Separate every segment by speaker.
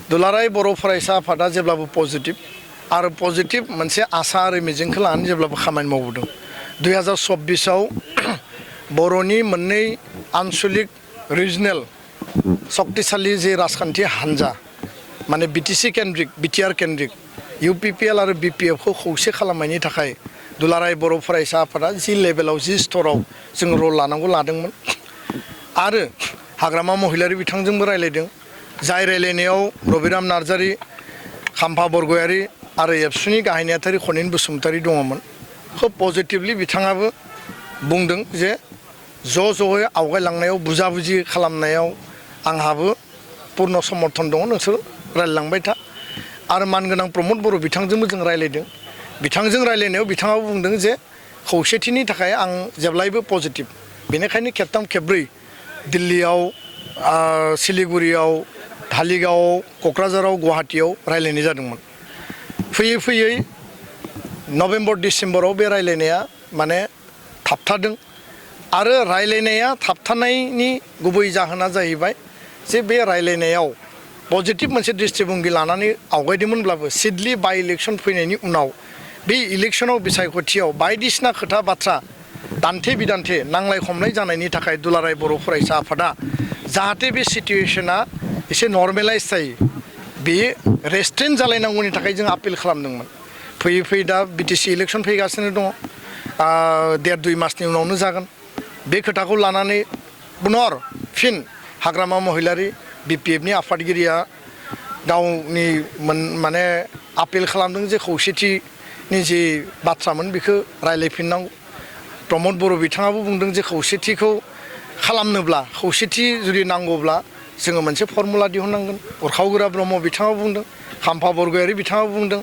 Speaker 1: दुलाराय बर' फरायसा आफादा जेब्लाबो पजिटिभ आरो पजिटिभ मोनसे आसा आरो मिजिंखौ लानानै जेब्लाबो खामानि मावबोदों 2024आव बर'नि मोननै आनसलिक रिजनेल शक्तिशाली जे राजखान्थि हान्जा माने बिटिसि केन्द्रिक बिटिआर केन्द्रिक इउपिपिएल आरो बिपिएफखौ खौसे खालामनायनि थाखाय दुलाराय बर' फरायसा आफादा जि लेभेलाव जि स्तराव जों रल लानांगौ लादोंमोन आरो हाग्रामा महिलारि बिथांजोंबो रायलायदों जाय रायलायनायाव रबिराम नार्जारि खाम्फा बरगयारि आरो एबसुनि गाहाय नेहाथारि खनिन बसुमतारि दङमोन खोब पजिटिभलि बिथाङाबो बुंदों जे ज'यै आवगायलांनायाव बुजाबुजि खालामनायाव आंहाबो पूर्ण समर्थन दङ नोंसोर रायलायलांबाय था आरो मानगोनां प्रमद बर' बिथांजोंबो जों रायलायदों बिथांजों रायलायनायाव बिथाङाबो बुंदों जे खौसेथिनि थाखाय आं जेब्लायबो पजिटिभ बेनिखायनो खेबथाम खेबब्रै दिल्लीयाव सिलिगुरियाव धालिगावआव क'क्राझाराव गुवाहाटीयाव रायलायनाय जादोंमोन फैयै फैयै नभेम्बर डिसेम्बराव बे रायलायनाया माने थाबथादों आरो रायलायनाया थाबथानायनि गुबै जाहोना जाहैबाय जे बे रायलायनायाव पजिटिभ मोनसे दृष्टिभंगि लानानै आवगायदोंमोनब्लाबो सिडलि बाइ इलेक्सन फैनायनि उनाव बे इलेक्सनाव बिसायख'थियाव बायदिसिना खोथा बाथ्रा दान्थे बिदान्थे नांलाय खमलाय जानायनि थाखाय दुलाराय बर' फरायसा आफादा जाहाथे बे सिटुएसना एसे नर्मेलाइज जायो बे रेस्ट्रेन्ट जालायनांगौनि थाखाय जों आपिल खालामदोंमोन फैयै फैयै दा बिटिसि इलेक्सन फैगासिनो दङ 1.5-2 मासनि उनावनो जागोन बे खोथाखौ लानानै पुनर फिन हाग्रामा महिलारि बिपिएफनि आफादगिरिया गावनि माने आपिल खालामदों जे खौसेथिनि जे बाथ्रामोन बेखौ रायलायफिननांगौ प्रमद बर' बिथाङाबो बुंदों जे खौसेथिखौ खालामनोब्ला खौसेथि जुदि नांगौब्ला जोङो मोनसे फर्मुला दिहुननांगोन उरखावगोरा ब्रह्म बिथाङाबो बुंदों खाम्फा बरगयारि बिथाङाबो बुंदों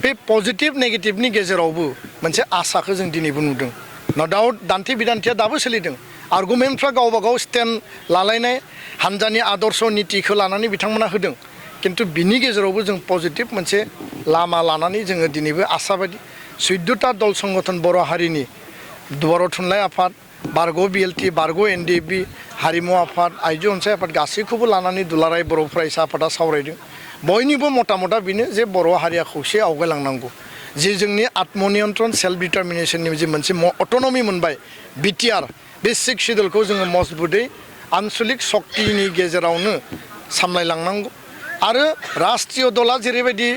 Speaker 1: बे पजिटिभ नेगेटिभनि गेजेरावबो मोनसे आसाखौ जों दिनैबो नुदों न डाउट दान्थे बिदान्थेया दाबो सोलिदों आर्गुमेन्टफ्रा गावबा गाव स्टेन्ड लालायनाय हान्जानि आदर्श नितिखौ लानानै बिथांमोना होदों किन्तु बिनि गेजेरावबो जों पजिटिभ मोनसे लामा लानानै जोङो दिनैबो आसाबादि 14टा दल संगठन बर' हारिनि बर' थुनलाइ आफाद बारग' बिएलटि बारग' एनडिएफबि हारिमु आफाद आइजो अनसाय आफाद गासैखौबो लानानै दुलाराय बर' फरायसा आफादा सावरायदों बयनिबो मता बेनो जे बर' हारिया खौसे आवगायलांनांगौ जे जोंनि आत्मनियन्त्रण सेल्फ डिटारमिनेसननि जे मोनसे अट'नमि मोनबाय बिटिआर बे 6 सिडुलखौ जोङो मजबुतै आनसलिक शक्तिनि गेजेरावनो सामलायलांनांगौ आरो राष्ट्रीय दला जेरैबायदि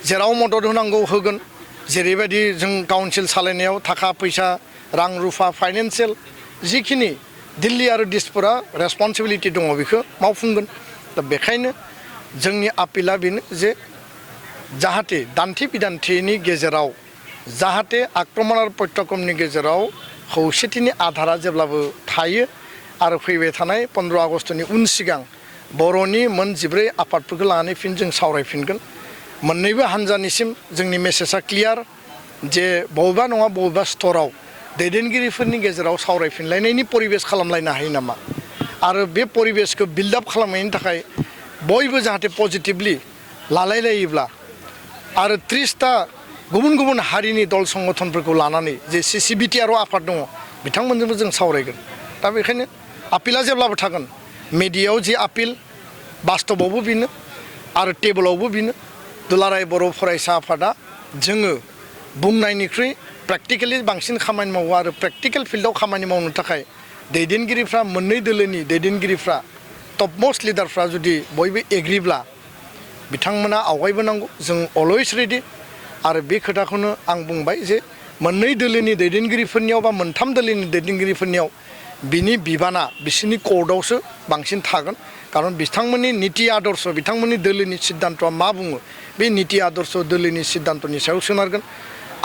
Speaker 1: जेराव मदद होनांगौ होगोन जेरैबायदि जों काउन्सिल सालायनायाव थाखा फैसा रां रुफा फाइनेन्सियेल जिखिनि दिल्ली आरो दिसपुरा रेसपन्सिबिलिटि दङ बेखौ मावफुंगोन दा बेखायनो जोंनि आपिला बेनो जे जाहाथे दान्थे बिदान्थेनि गेजेराव जाहाथे आक्रमण आरो प्रत्याक्रमनि गेजेराव खौसेथिनि आधारा जेब्लाबो थायो आरो फैबाय थानाय 15 आगस्टनि उन सिगां बर'नि मोन 14 आफादफोरखौ लानानै फिन जों सावरायफिनगोन मोननैबो हान्जानिसिम जोंनि मेसेजआ क्लियार जे बबेबा नङा बबेबा स्तराव दैदेनगिरिफोरनि गेजेराव सावरायफिनलायनायनि परिबेस खालामलायनो हायो नामा आरो बे परिबेसखौ बिल्ड आप खालामनायनि थाखाय बयबो जाहाथे पजिटिभलि लालायलायोब्ला आरो 30टा गुबुन गुबुन हारिनि दल संगठनफोरखौ लानानै जे सिसिबिटिआर आफाद दङ बिथांमोनजोंबो जों सावरायगोन दा बेखायनो आपिला जेब्लाबो थागोन मेडियायाव जे आपिल बास्तबावबो बेनो आरो टेबोलावबो बेनो दुलाराय बर' फरायसा आफादा जोङो बुंनायनिख्रुइ प्रेक्टिकेलि बांसिन खामानि मावो आरो प्रेक्टिकेल फिल्डआव खामानि मावनो थाखाय दैदेनगिरिफ्रा मोननै दोलोनि दैदेनगिरिफ्रा टपमोस्ट लिडारफ्रा जुदि बयबो एग्रिब्ला बिथांमोना आवगायबोनांगौ जों अलवेज रेडि आरो बे खोथाखौनो आं बुंबाय जे मोननै दोलोनि दैदेनगिरिफोरनियाव बा मोनथाम दोलोनि दैदेनगिरिफोरनियाव बिनि बिबाना बिसोरनि कर्टआवसो बांसिन थागोन खारन बिथांमोननि नीति आदर्श बिथांमोननि दोलोनि सिद्धान्तआ मा बुङो बे नीति आदर्श दोलोनि सिद्धान्तनि सायाव सोनारगोन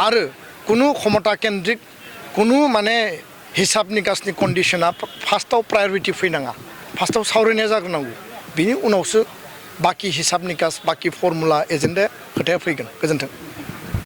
Speaker 1: आरो कुनु क्षमता केन्द्रिक कुनु माने हिसाब निकासनि कन्डिशना फार्स्टआव प्रायरिटि फैनाङा फार्स्टआव सावरायनाया जाग्रोनांगौ बिनि उनावसो बाकी हिसाब निकास बाकी फर्मुला एजेन्डा खोथाया फैगोन गोजोन्थों